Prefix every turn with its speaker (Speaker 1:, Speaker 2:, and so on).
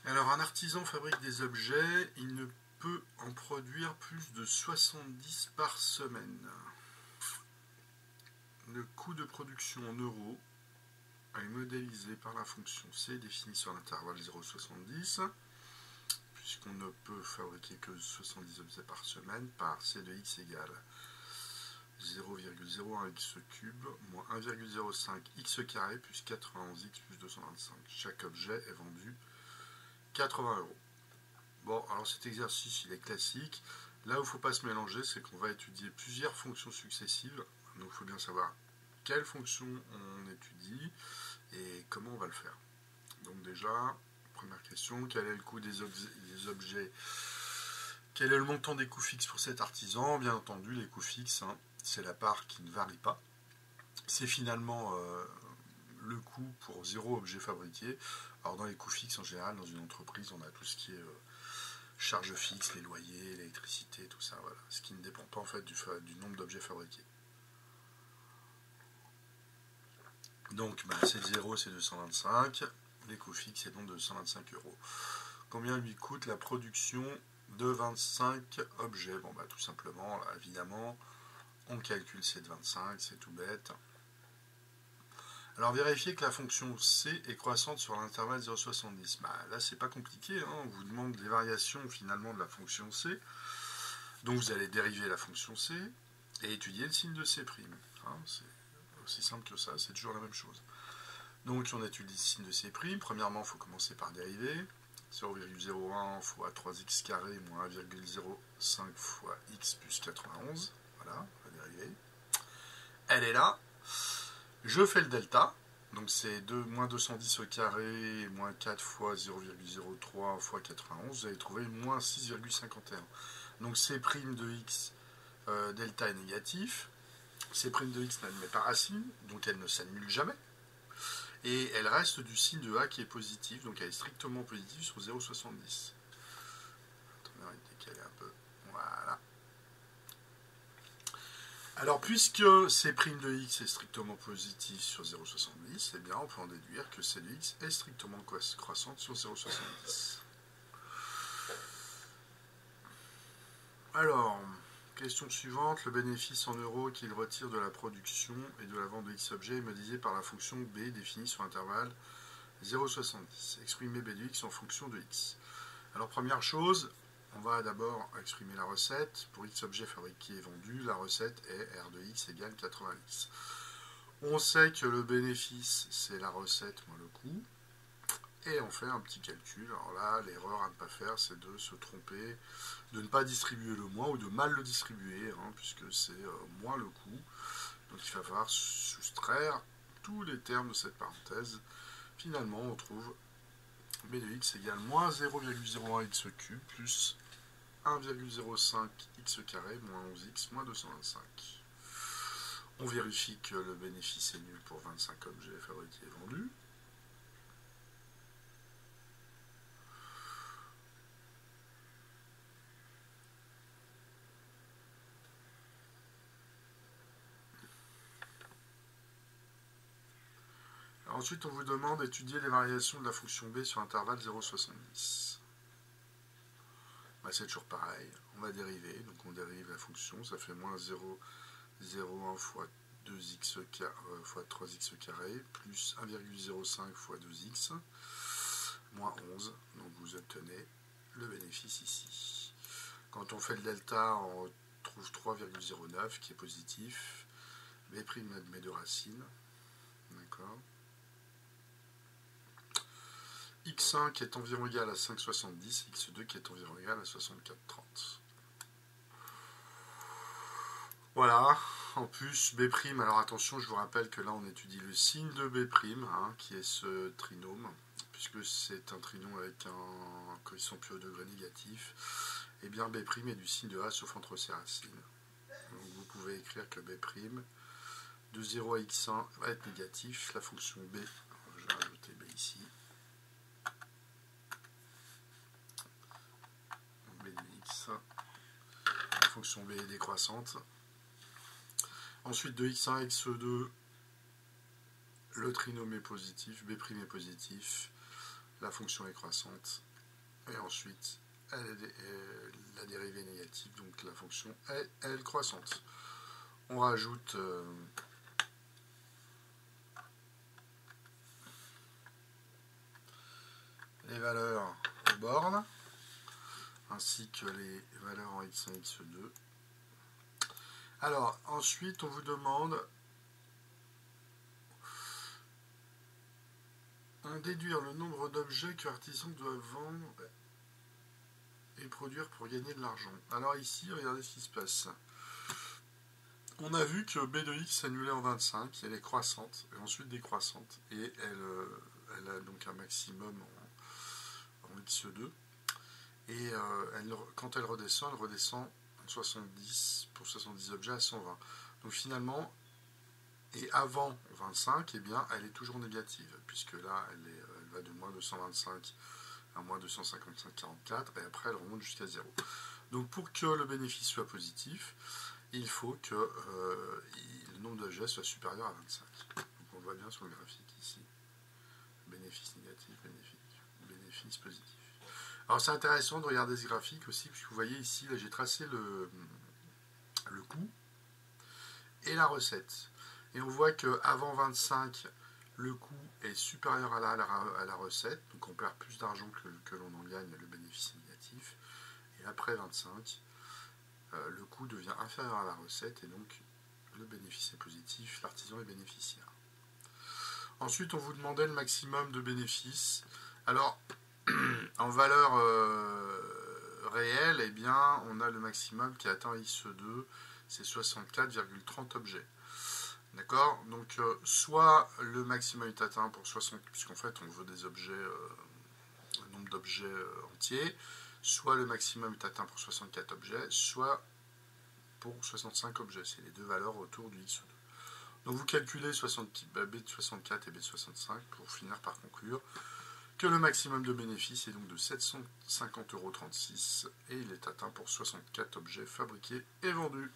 Speaker 1: Alors, un artisan fabrique des objets, il ne peut en produire plus de 70 par semaine. Le coût de production en euros est modélisé par la fonction C définie sur l'intervalle 0,70, puisqu'on ne peut fabriquer que 70 objets par semaine, par C de x égale 0,01 x cube moins 1,05 x carré plus 91x plus 225. Chaque objet est vendu 80 €. Bon, alors cet exercice, il est classique. Là où il ne faut pas se mélanger, c'est qu'on va étudier plusieurs fonctions successives. Donc il faut bien savoir quelle fonction on étudie et comment on va le faire. Donc déjà, première question, quel est le coût des objets? Quel est le montant des coûts fixes pour cet artisan? Bien entendu, les coûts fixes, c'est la part qui ne varie pas. C'est finalement le coût pour 0 objet fabriqué. Alors dans les coûts fixes, en général, dans une entreprise, on a tout ce qui est charges fixes, les loyers, l'électricité, tout ça, voilà. Ce qui ne dépend pas en fait du nombre d'objets fabriqués. Donc c'est 0, c'est 225. Les coûts fixes, c'est donc 225 €. Combien lui coûte la production de 25 objets? Bon, tout simplement, là, évidemment, on calcule C de 25, c'est tout bête. Alors, vérifiez que la fonction C est croissante sur l'intervalle 0,70. Là, c'est pas compliqué, hein, on vous demande les variations finalement de la fonction C. Donc, vous allez dériver la fonction C et étudier le signe de C'. C'est aussi simple que ça, c'est toujours la même chose. Donc, on étudie le signe de C'. Premièrement, il faut commencer par dériver. 0,01 fois 3x carré moins 1,05 fois x plus 91. Voilà, la dérivée. Elle est là. Je fais le delta. Donc c'est moins 210 au carré, moins 4 fois 0,03 fois 91. Vous allez trouver moins 6,51. Donc C' de x, delta est négatif. C' de x n'admet pas racine, donc elle ne s'annule jamais. Et elle reste du signe de A qui est positif, donc elle est strictement positive sur 0,70. Attendez, décaler un peu. Voilà. Alors, puisque C' de x est strictement positif sur 0,70, eh bien, on peut en déduire que C de x est strictement croissante sur 0,70. Alors, question suivante. Le bénéfice en euros qu'il retire de la production et de la vente de x objets est modélisé par la fonction B définie sur l'intervalle 0,70. Exprimer B de x en fonction de x. Alors, première chose, on va d'abord exprimer la recette. Pour x objets fabriqués et vendus, la recette est R de x égale 80x. On sait que le bénéfice, c'est la recette moins le coût. Et on fait un petit calcul. Alors là, l'erreur à ne pas faire, c'est de se tromper, de ne pas distribuer le moins ou de mal le distribuer, puisque c'est moins le coût. Donc il va falloir soustraire tous les termes de cette parenthèse. Finalement, on trouve B de x égale moins 0,01 x cube plus 1,05 x carré moins 11x moins 225. On vérifie que le bénéfice est nul pour 25 objets fabriqués et vendus. Ensuite, on vous demande d'étudier les variations de la fonction B sur l'intervalle 0,70. C'est toujours pareil. On va dériver. Donc, on dérive la fonction. Ça fait moins 0,01 fois 2x fois 3x carré plus 1,05 fois 2x moins 11. Donc, vous obtenez le bénéfice ici. Quand on fait le delta, on trouve 3,09 qui est positif. B' admet deux racines. D'accord. x1 qui est environ égal à 5,70, x2 qui est environ égal à 64,30. Voilà, en plus B', alors attention, je vous rappelle que là on étudie le signe de B', qui est ce trinôme, puisque c'est un trinôme avec un coefficient pi au degré négatif, et bien B' est du signe de A sauf entre ses racines. Donc vous pouvez écrire que B' de 0 à x1 va être négatif, la fonction B, je vais rajouter B ici, la fonction B est décroissante. Ensuite, de x1 à x2, le trinôme est positif, B' est positif, la fonction est croissante, Et ensuite, la dérivée négative, donc la fonction est L croissante. On rajoute les valeurs aux bornes, ainsi que les valeurs en x1 et x2. Alors, ensuite, on vous demande de déduire le nombre d'objets que l'artisan doit vendre et produire pour gagner de l'argent. Alors ici, regardez ce qui se passe. On a vu que B de x annulée en 25, elle est croissante, et ensuite décroissante, et elle a donc un maximum en x2. Et quand elle redescend en 70, pour 70 objets à 120. Donc finalement, et avant 25, eh bien, elle est toujours négative, puisque là, elle va de moins 225 à moins 255,44, et après elle remonte jusqu'à 0. Donc pour que le bénéfice soit positif, il faut que le nombre d'objets soit supérieur à 25. Donc on le voit bien sur le graphique ici. Bénéfice négatif, bénéfice positif. Alors c'est intéressant de regarder ce graphique aussi, puisque vous voyez ici, là j'ai tracé le coût et la recette. Et on voit qu'avant 25, le coût est supérieur à la recette, donc on perd plus d'argent que l'on en gagne, le bénéfice négatif. Et après 25, le coût devient inférieur à la recette, et donc le bénéfice est positif, l'artisan est bénéficiaire. Ensuite, on vous demandait le maximum de bénéfices. Alors, en valeur réelle, eh bien, on a le maximum qui atteint x2, c'est 64,30 objets. D'accord? Donc, soit le maximum est atteint pour 60, puisqu'en fait, on veut des objets, un nombre d'objets entiers, soit le maximum est atteint pour 64 objets, soit pour 65 objets. C'est les deux valeurs autour du x2. Donc, vous calculez B de 64 et B de 65 pour finir par conclure que le maximum de bénéfice est donc de 750,36 € et il est atteint pour 64 objets fabriqués et vendus.